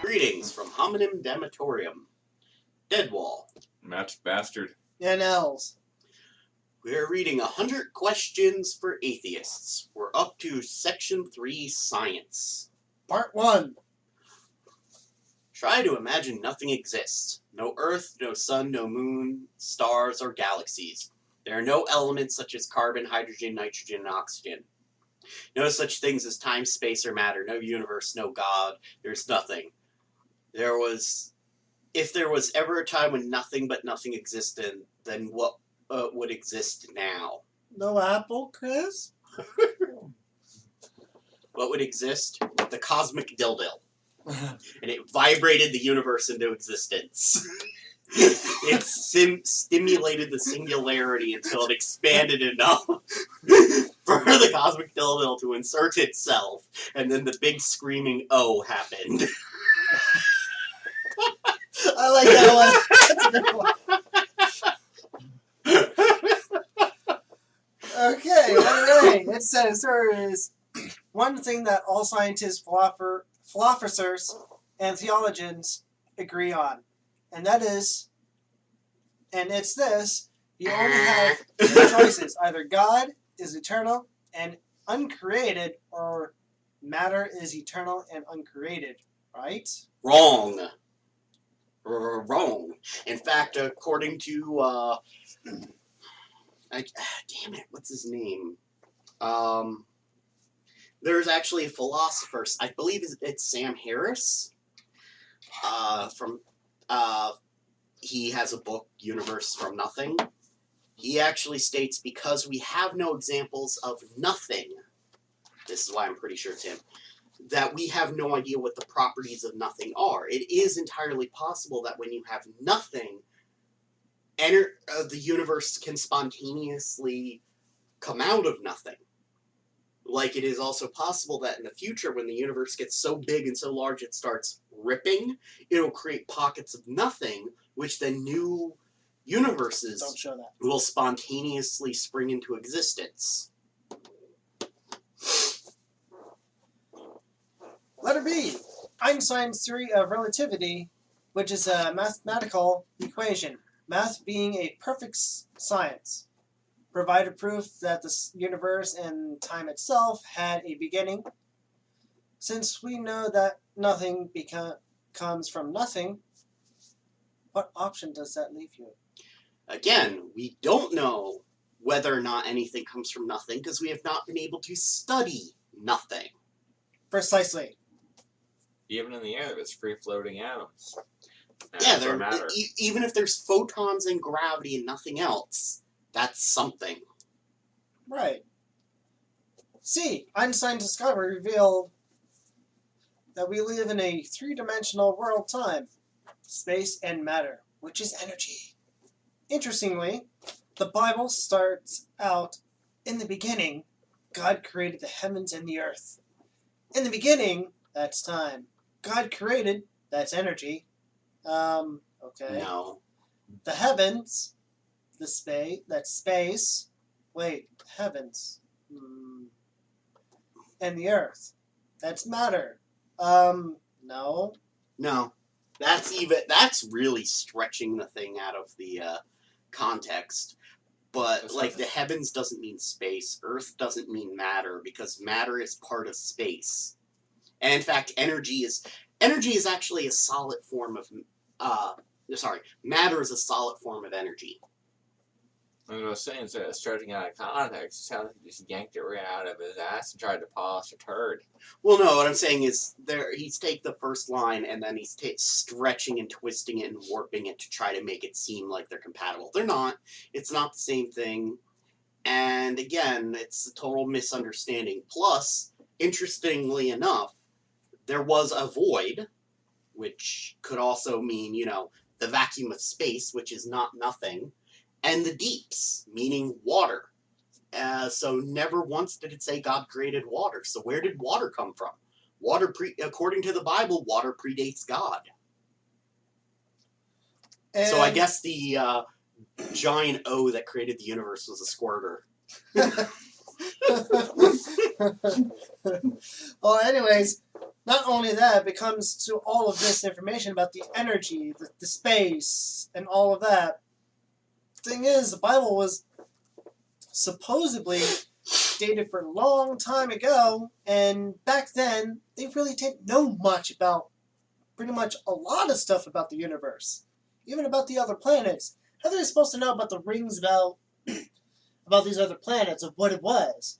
Greetings from Hominem Damatorium. Deadwall. That's Bastard and Elz. We're reading 100 Questions for Atheists. We're up to Section 3, Science. Part 1. Try to imagine nothing exists. No Earth, no sun, no moon, stars, or galaxies. There are no elements such as carbon, hydrogen, nitrogen, and oxygen. No such things as time, space, or matter. No universe, no God. There's nothing. If there was ever a time when nothing but nothing existed, then what would exist now? No apple, Chris? What would exist? The cosmic dildo. And it vibrated the universe into existence. It stimulated the singularity until it expanded enough for the cosmic dildo to insert itself, and then the big screaming O happened. I like that one. That's a good one. Okay, alright. It says there is one thing that all scientists, philosophers, and theologians agree on. And that is, and it's this, you only have two choices. Either God is eternal and uncreated, or matter is eternal and uncreated, right? Wrong. Wrong. In fact, according to, damn it, what's his name? There's actually a philosopher, I believe it's Sam Harris, he has a book, Universe from Nothing. He actually states, because we have no examples of nothing, this is why I'm pretty sure it's him, that we have no idea what the properties of nothing are. It is entirely possible that when you have nothing, the universe can spontaneously come out of nothing. Like, it is also possible that in the future, when the universe gets so big and so large it starts ripping, it'll create pockets of nothing, which then new universes will spontaneously spring into existence. Letter B. Einstein's theory of relativity, which is a mathematical equation, math being a perfect science, provided proof that the universe and time itself had a beginning. Since we know that nothing comes from nothing, what option does that leave you? Again, we don't know whether or not anything comes from nothing because we have not been able to study nothing. Precisely. even in the air, there's free-floating atoms. Yeah, even if there's photons and gravity and nothing else, that's something. Right. C. Einstein's discovery revealed that we live in a three-dimensional world time, space, and matter, which is energy. Interestingly, the Bible starts out, in the beginning, God created the heavens and the earth. In the beginning, that's time. God created, that's energy. Okay. No. The heavens, that's space. Wait, heavens. And the earth, that's matter. No. No. That's really stretching the thing out of the context. But, like, the heavens doesn't mean space. Earth doesn't mean matter, because matter is part of space. And, in fact, energy is actually a solid form of... matter is a solid form of energy. As I was saying, instead of stretching out of context, it sounds like he just yanked it right out of his ass and tried to polish a turd. Well, no, what I'm saying is he's taking the first line and then he's stretching and twisting it and warping it to try to make it seem like they're compatible. They're not. It's not the same thing. And again, it's a total misunderstanding. Plus, interestingly enough, there was a void, which could also mean, the vacuum of space, which is not nothing, and the deeps, meaning water. So never once did it say God created water. So where did water come from? According to the Bible, water predates God. And so I guess the giant O that created the universe was a squirter. Well, anyways, Not only that, it comes to all of this information about the energy, the space, and all of that. Thing is, the Bible was supposedly dated for a long time ago, and back then, they really didn't know much about pretty much a lot of stuff about the universe. Even about the other planets. How are they supposed to know about the rings about these other planets, of what it was?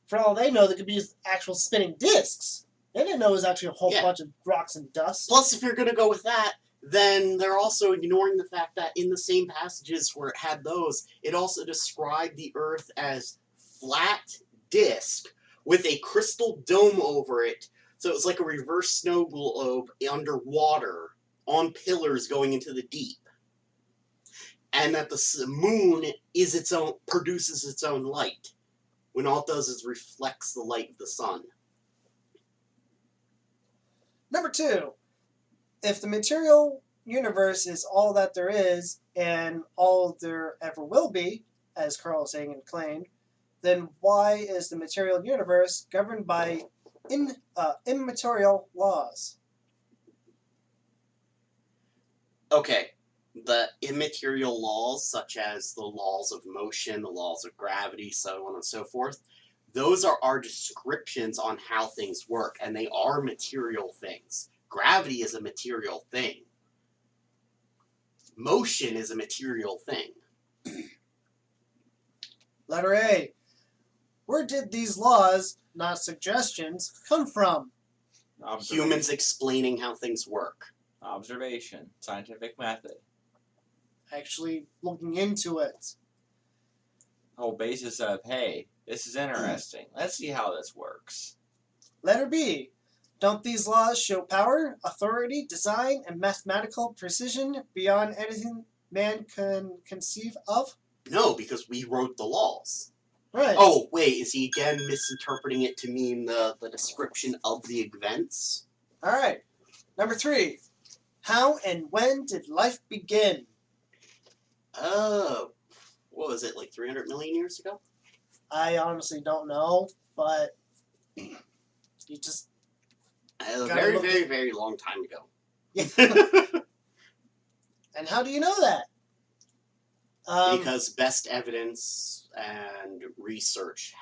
For all they know, they could be actual spinning discs. They didn't know it was actually a whole bunch of rocks and dust. Plus, if you're going to go with that, then they're also ignoring the fact that in the same passages where it had those, it also described the Earth as flat disc with a crystal dome over it. So it was like a reverse snow globe underwater on pillars going into the deep. And that the moon is produces its own light, when all it does is reflects the light of the sun. Number 2, if the material universe is all that there is and all there ever will be, as Carl Sagan claimed, then why is the material universe governed by immaterial laws? Okay, the immaterial laws, such as the laws of motion, the laws of gravity, so on and so forth, those are our descriptions on how things work, and they are material things. Gravity is a material thing. Motion is a material thing. Letter A. Where did these laws, not suggestions, come from? Humans explaining how things work. Observation. Scientific method. Actually looking into it. Whole basis of, hey, this is interesting. Let's see how this works. Letter B. Don't these laws show power, authority, design, and mathematical precision beyond anything man can conceive of? No, because we wrote the laws. Right. Oh, wait, is he again misinterpreting it to mean the description of the events? Alright. Number 3. How and when did life begin? What was it, like 300 million years ago? I honestly don't know, but you just... A Gotta very, look very, very long time ago. And how do you know that? Because best evidence and research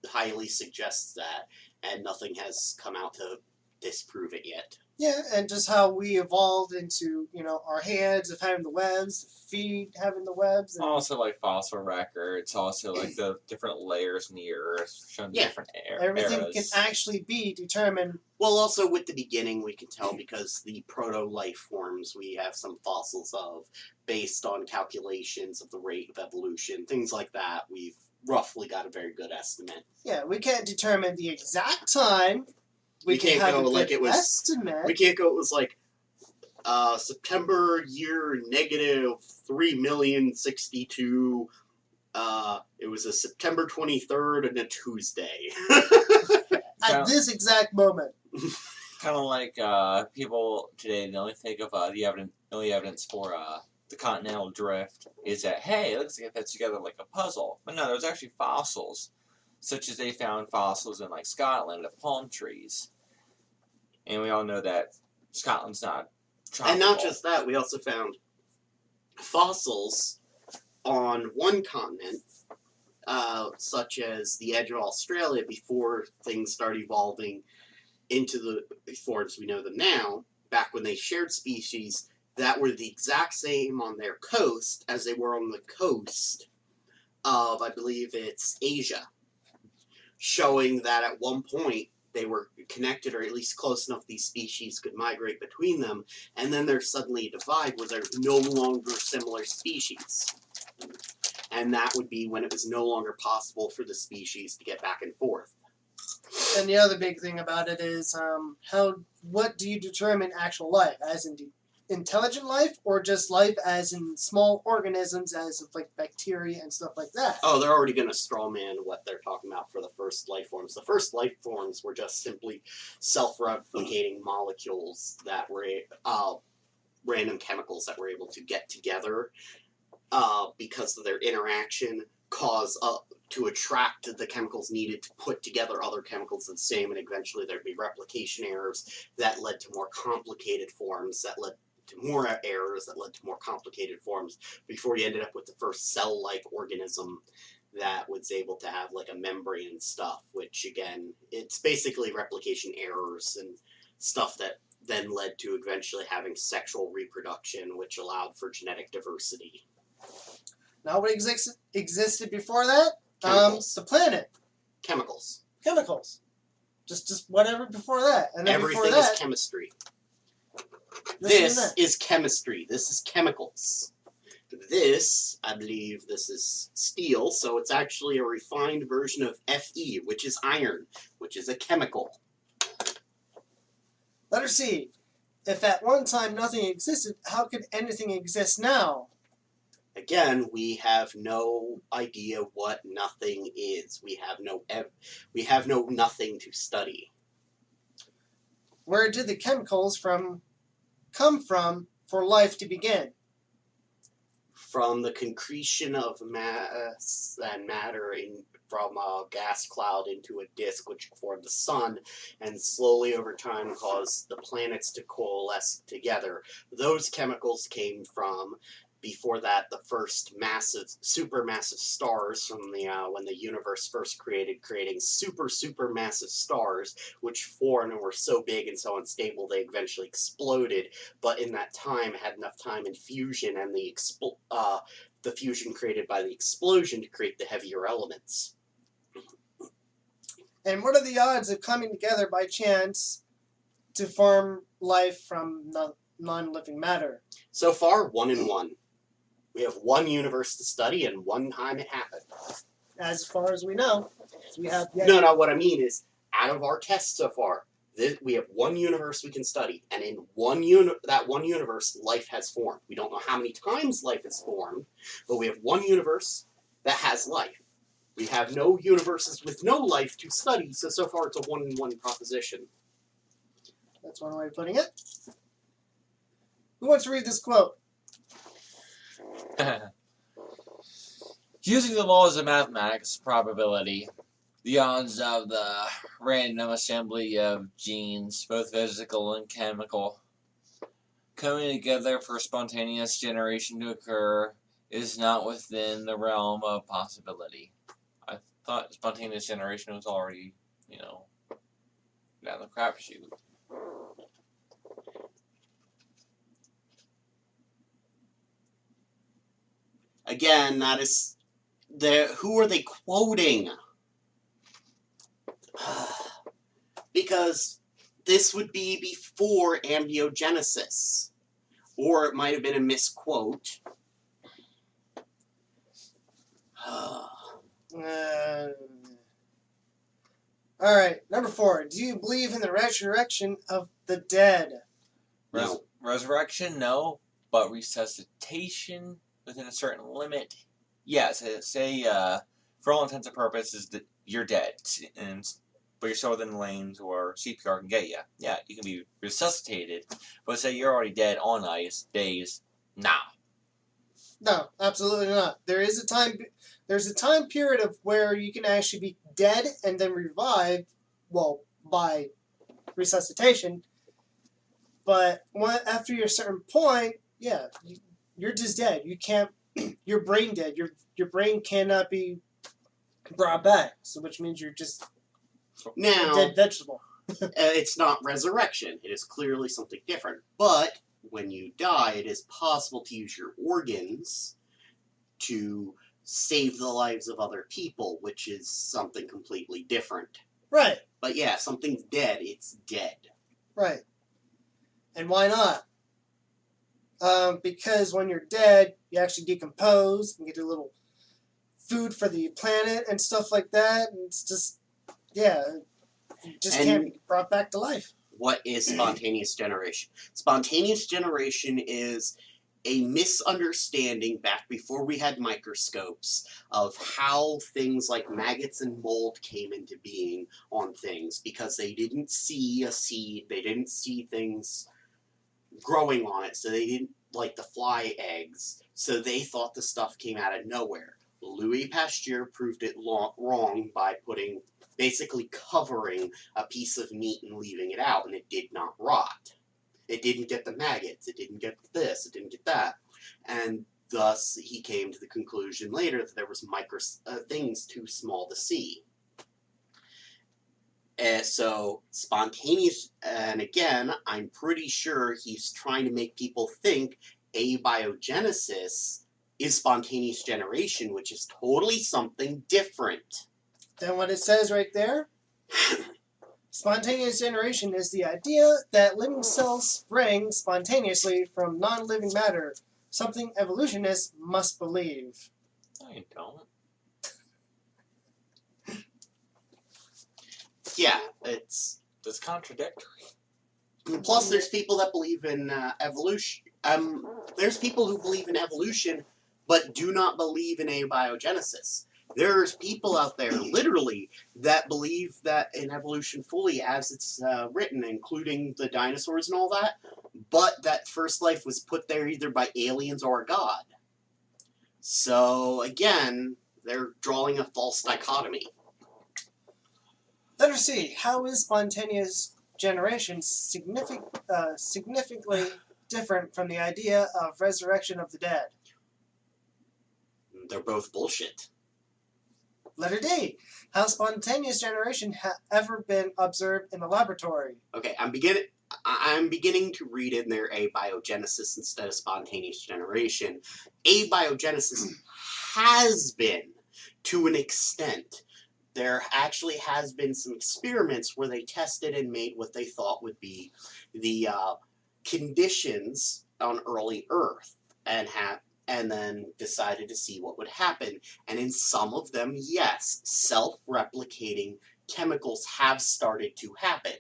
highly suggests that, and nothing has come out to disprove it yet. Yeah, and just how we evolved into, our hands of having the webs, feet having the webs. And Also, like fossil records, also like the different layers in the Earth, showing the different everything eras. can actually be determined. Well, also with the beginning, we can tell because the proto-life forms we have some fossils of, based on calculations of the rate of evolution, things like that, we've roughly got a very good estimate. Yeah, we can't determine the exact time. We can can't have go a like good it was. estimate. We can't go. It was like September year -3,062,000. It was a September 23rd and a Tuesday. At this exact moment. Kind of like people today, they only think of the only evidence for the continental drift is that, hey, it looks like it fits together like a puzzle. But no, there's actually fossils, such as they found fossils in like Scotland of palm trees. And we all know that Scotland's not tropical. And not just that, we also found fossils on one continent, such as the edge of Australia, before things started evolving into the forms we know them now, back when they shared species that were the exact same on their coast as they were on the coast of, I believe it's Asia, showing that at one point they were connected, or at least close enough these species could migrate between them, and then there's suddenly a divide where they're no longer similar species. And that would be when it was no longer possible for the species to get back and forth. And the other big thing about it is what do you determine actual life? As in intelligent life, or just life as in small organisms, as of like bacteria and stuff like that? Oh, they're already going to strawman what they're talking about for the first life forms. The first life forms were just simply self-replicating molecules that were random chemicals that were able to get together because of their interaction, cause to attract the chemicals needed to put together other chemicals the same, and eventually there'd be replication errors that led to more complicated forms, that led to more errors, that led to more complicated forms, before you ended up with the first cell-like organism that was able to have like a membrane and stuff, which again, it's basically replication errors and stuff that then led to eventually having sexual reproduction, which allowed for genetic diversity. Now, what existed before that? Chemicals. The planet. Chemicals. Chemicals. Just whatever before that. And then Everything before that, is chemistry. this This is chemistry. This is chemicals. This, I believe, this is steel, so it's actually a refined version of Fe, which is iron, which is a chemical. Letter C. If at one time nothing existed, how could anything exist now? Again, we have no idea what nothing is. We have no nothing to study. Where did the chemicals come from for life to begin? From the concretion of mass and matter from a gas cloud into a disk, which formed the sun, and slowly over time caused the planets to coalesce together. Those chemicals came from, before that, the first supermassive stars from when the universe first creating supermassive stars, which formed and were so big and so unstable they eventually exploded. But in that time, had enough time in fusion and the fusion created by the explosion to create the heavier elements. And what are the odds of coming together by chance to form life from non-living matter? So far, 1 in 1. We have one universe to study, and one time it happened. As far as we know, we have yet. No, what I mean is, out of our tests so far, we have one universe we can study, and in that one universe, life has formed. We don't know how many times life has formed, but we have one universe that has life. We have no universes with no life to study, so far it's a 1 in 1 proposition. That's one way of putting it. Who wants to read this quote? Using the laws of mathematics, probability, the odds of the random assembly of genes, both physical and chemical, coming together for spontaneous generation to occur is not within the realm of possibility. I thought spontaneous generation was already, down the crapshoot. Again, that is... who are they quoting? Because this would be before amniogenesis. Or it might have been a misquote. Alright, number 4. Do you believe in the resurrection of the dead? No. Resurrection, no. But resuscitation within a certain limit, yes. Say, for all intents and purposes, that you're dead, but you're still within the lanes or CPR can get you. Yeah, you can be resuscitated, but say you're already dead on ice, days, nah. No, absolutely not. There's a time period of where you can actually be dead and then revived, by resuscitation. But after a certain point, yeah, you're just dead. You can't. You're brain dead. Your brain cannot be brought back. So, which means you're just a dead vegetable. It's not resurrection. It is clearly something different. But when you die, it is possible to use your organs to save the lives of other people, which is something completely different. Right. But yeah, if something's dead, it's dead. Right. And why not? Because when you're dead, you actually decompose and get a little food for the planet and stuff like that. And it's just, can't be brought back to life. What is spontaneous generation? Spontaneous generation is a misunderstanding back before we had microscopes of how things like maggots and mold came into being on things, because they didn't see a seed, they didn't see things growing on it, so they didn't, like the fly eggs, so they thought the stuff came out of nowhere. Louis Pasteur proved it wrong by basically covering a piece of meat and leaving it out, and it did not rot. It didn't get the maggots, it didn't get this, it didn't get that. And thus, he came to the conclusion later that there was things too small to see. So, spontaneous, and again, I'm pretty sure he's trying to make people think abiogenesis is spontaneous generation, which is totally something different. Then what it says right there? Spontaneous generation is the idea that living cells spring spontaneously from non-living matter, something evolutionists must believe. I don't. Yeah, it's contradictory. plus there's people that believe in evolution. There's people who believe in evolution but do not believe in abiogenesis. There's people out there, literally, that believe that in evolution fully as it's written, including the dinosaurs and all that, but that first life was put there either by aliens or a god. So, again, they're drawing a false dichotomy. Letter C. How is spontaneous generation significantly different from the idea of resurrection of the dead? They're both bullshit. Letter D. How spontaneous generation ever been observed in the laboratory? Okay, I'm beginning to read in there abiogenesis instead of spontaneous generation. Abiogenesis has been, to an extent. There actually has been some experiments where they tested and made what they thought would be the conditions on early Earth, and then decided to see what would happen. And in some of them, yes, self-replicating chemicals have started to happen.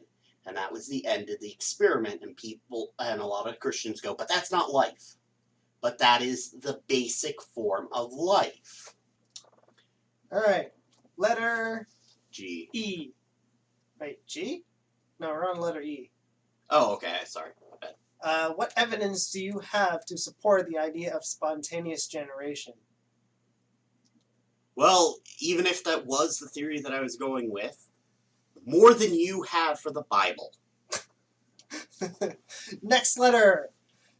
And that was the end of the experiment, and a lot of Christians go, but that's not life. But that is the basic form of life. All right. Letter G. E. Wait, G? No, we're on letter E. Oh, okay, sorry. What evidence do you have to support the idea of spontaneous generation? Well, even if that was the theory that I was going with, more than you have for the Bible. Next letter.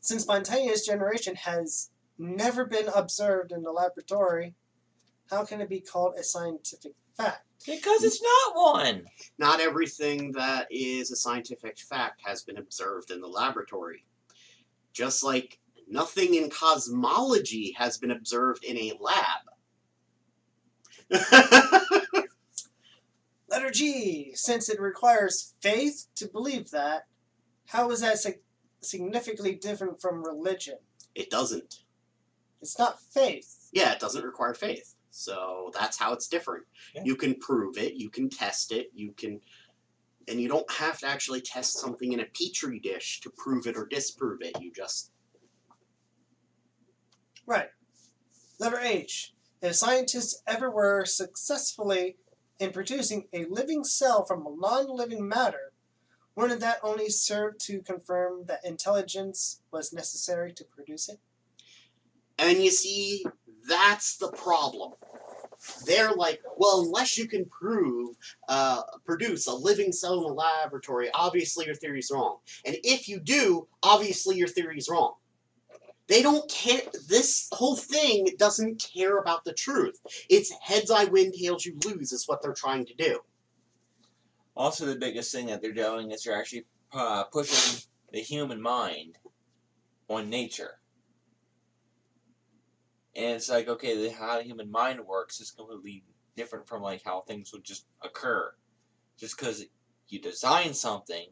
Since spontaneous generation has never been observed in the laboratory, how can it be called a scientific fact? Because it's not one. Not everything that is a scientific fact has been observed in the laboratory. Just like nothing in cosmology has been observed in a lab. Letter G. Since it requires faith to believe that, how is that significantly different from religion? It doesn't. It's not faith. Yeah, it doesn't require faith. So that's how it's different. Yeah. You can prove it, you can test it, and you don't have to actually test something in a petri dish to prove it or disprove it. You just... Right. Letter H. If scientists ever were successfully in producing a living cell from non-living matter, wouldn't that only serve to confirm that intelligence was necessary to produce it? And you see, that's the problem. They're like, well, unless you can produce a living cell in a laboratory, obviously your theory's wrong. And if you do, obviously your theory's wrong. They don't care. This whole thing doesn't care about the truth. It's heads I win, tails you lose is what they're trying to do. Also, the biggest thing that they're doing is they're actually pushing the human mind on nature. And it's like, okay, how the human mind works is completely different from like how things would just occur. Just because you design something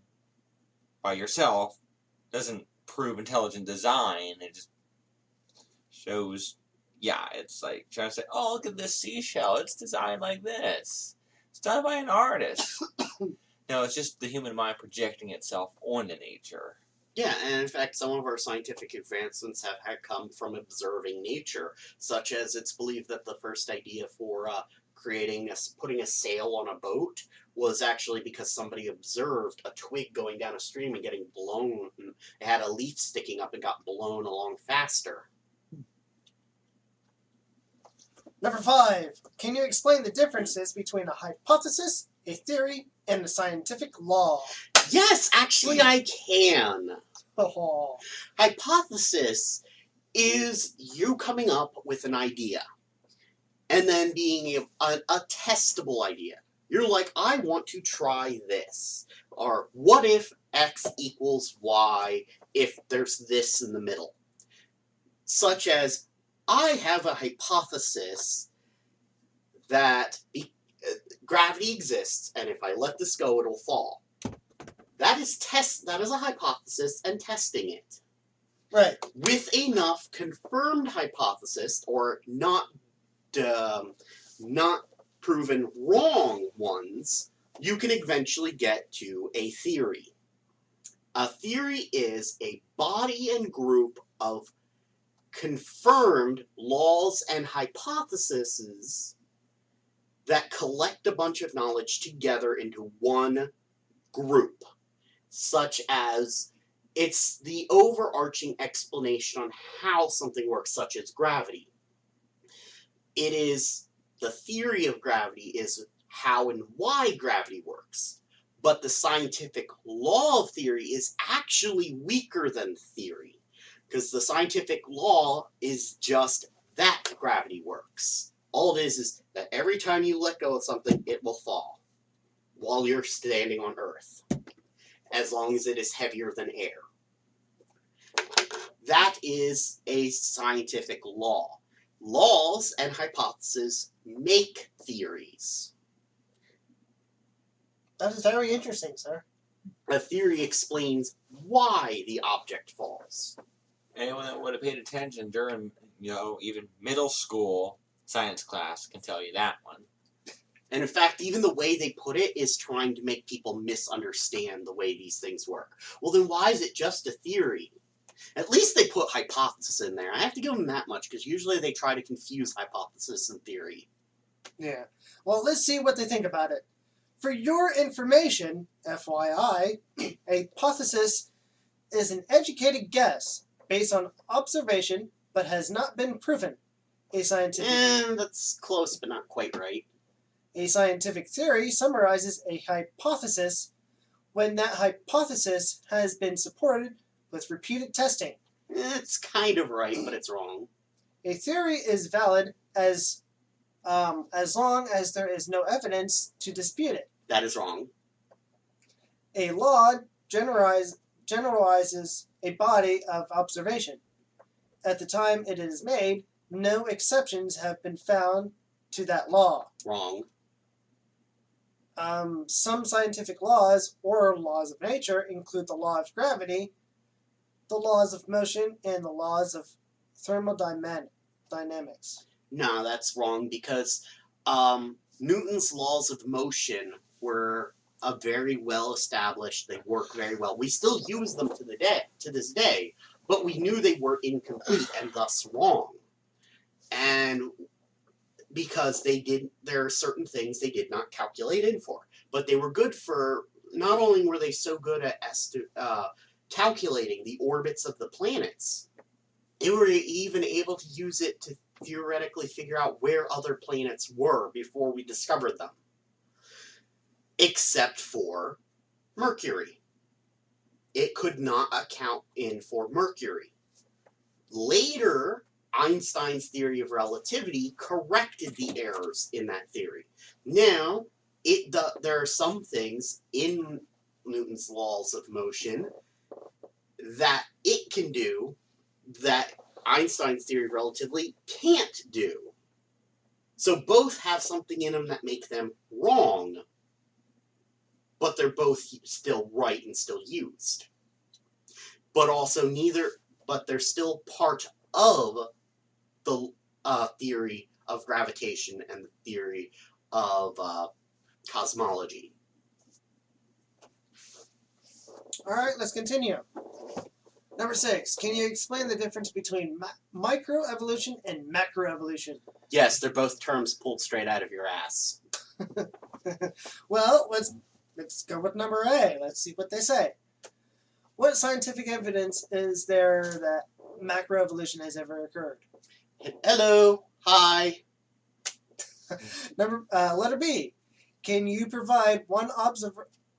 by yourself doesn't prove intelligent design. It just shows, yeah, it's like trying to say, oh, look at this seashell. It's designed like this. It's done by an artist. No, it's just the human mind projecting itself onto nature. Yeah, and in fact, some of our scientific advancements have come from observing nature, such as it's believed that the first idea for putting a sail on a boat was actually because somebody observed a twig going down a stream and getting blown. And it had a leaf sticking up and got blown along faster. Number 5. Can you explain the differences between a hypothesis, a theory, and a scientific law? Yes, actually I can. Oh. Hypothesis is you coming up with an idea and then being a testable idea. You're like, I want to try this. Or what if X equals Y if there's this in the middle? Such as, I have a hypothesis that gravity exists, and if I let this go, it'll fall. That is a hypothesis and testing it. Right. With enough confirmed hypothesis, or not proven wrong ones, you can eventually get to a theory. A theory is a body and group of confirmed laws and hypotheses that collect a bunch of knowledge together into one group, such as it's the overarching explanation on how something works, such as gravity. It is the theory of gravity is how and why gravity works, but the scientific law of theory is actually weaker than theory. Because the scientific law is just that gravity works. All it is that every time you let go of something, it will fall while you're standing on Earth, as long as it is heavier than air. That is a scientific law. Laws and hypotheses make theories. That is very interesting, sir. A theory explains why the object falls. Anyone that would have paid attention during, even middle school science class can tell you that one. And in fact, even the way they put it is trying to make people misunderstand the way these things work. Well, then why is it just a theory? At least they put hypothesis in there. I have to give them that much, because usually they try to confuse hypothesis and theory. Yeah. Well, let's see what they think about it. For your information, FYI, a hypothesis is an educated guess based on observation, but has not been proven. That's close, but not quite right. A scientific theory summarizes a hypothesis when that hypothesis has been supported with repeated testing. It's kind of right, but it's wrong. A theory is valid as long as there is no evidence to dispute it. That is wrong. A law generalizes a body of observation. At the time it is made, no exceptions have been found to that law. Wrong. Some scientific laws, or laws of nature, include the law of gravity, the laws of motion, and the laws of thermodynamics. No, that's wrong, because Newton's laws of motion were very well established. They work very well. We still use them to this day, but we knew they were incomplete and thus wrong. And because there are certain things they did not calculate in for, but they were good for. Not only were they so good at calculating the orbits of the planets, they were even able to use it to theoretically figure out where other planets were before we discovered them. Except for Mercury. It could not account in for Mercury. Later, Einstein's theory of relativity corrected the errors in that theory. Now, there are some things in Newton's laws of motion that it can do that Einstein's theory of relativity can't do. So both have something in them that make them wrong, but they're both still right and still used. But also but they're still part of the theory of gravitation and the theory of cosmology. All right, let's continue. Number 6, can you explain the difference between microevolution and macroevolution? Yes, they're both terms pulled straight out of your ass. Well, let's go with number A. Let's see what they say. What scientific evidence is there that macroevolution has ever occurred? Hello, hi. Letter B. Can you provide one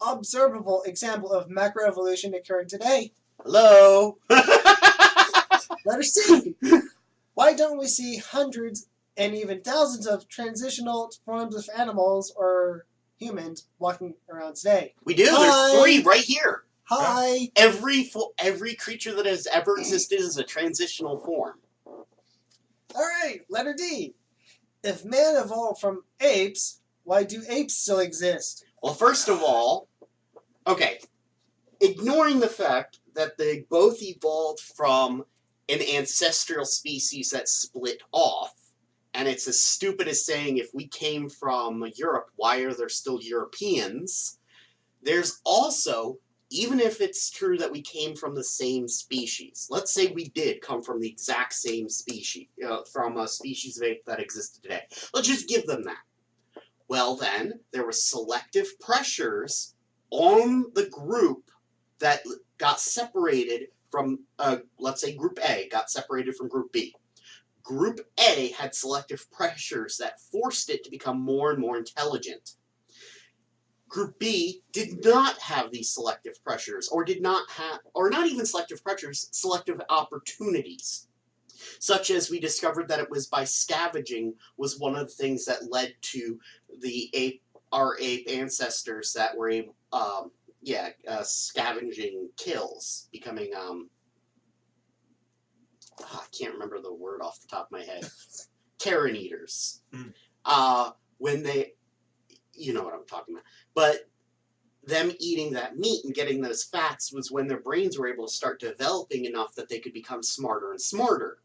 observable example of macroevolution occurring today? Hello? Letter C. Why don't we see hundreds and even thousands of transitional forms of animals or humans walking around today? We do. Hi. There's 3 right here. Hi. Every creature that has ever existed is a transitional form. Alright, letter D. If man evolved from apes, why do apes still exist? Well, first of all, okay, ignoring the fact that they both evolved from an ancestral species that split off, and it's as stupid as saying if we came from Europe, why are there still Europeans? There's also, even if it's true that we came from the same species, let's say we did come from the exact same species, from a species of ape that existed today. Let's just give them that. Well then, there were selective pressures on the group that got separated from, let's say Group A got separated from Group B. Group A had selective pressures that forced it to become more and more intelligent. Group B did not have these selective pressures, or did not have, or not even selective pressures, selective opportunities. Such as we discovered that it was by scavenging was one of the things that led to our ape ancestors that were able, scavenging kills, becoming, I can't remember the word off the top of my head. Carrion eaters. When they, you know what I'm talking about. But them eating that meat and getting those fats was when their brains were able to start developing enough that they could become smarter and smarter.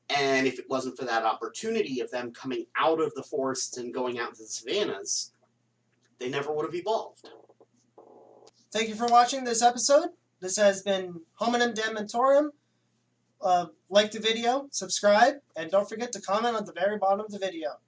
And if it wasn't for that opportunity of them coming out of the forests and going out into the savannas, they never would have evolved. Thank you for watching this episode. This has been Hominum Dementorum. Like the video, subscribe, and don't forget to comment on the very bottom of the video.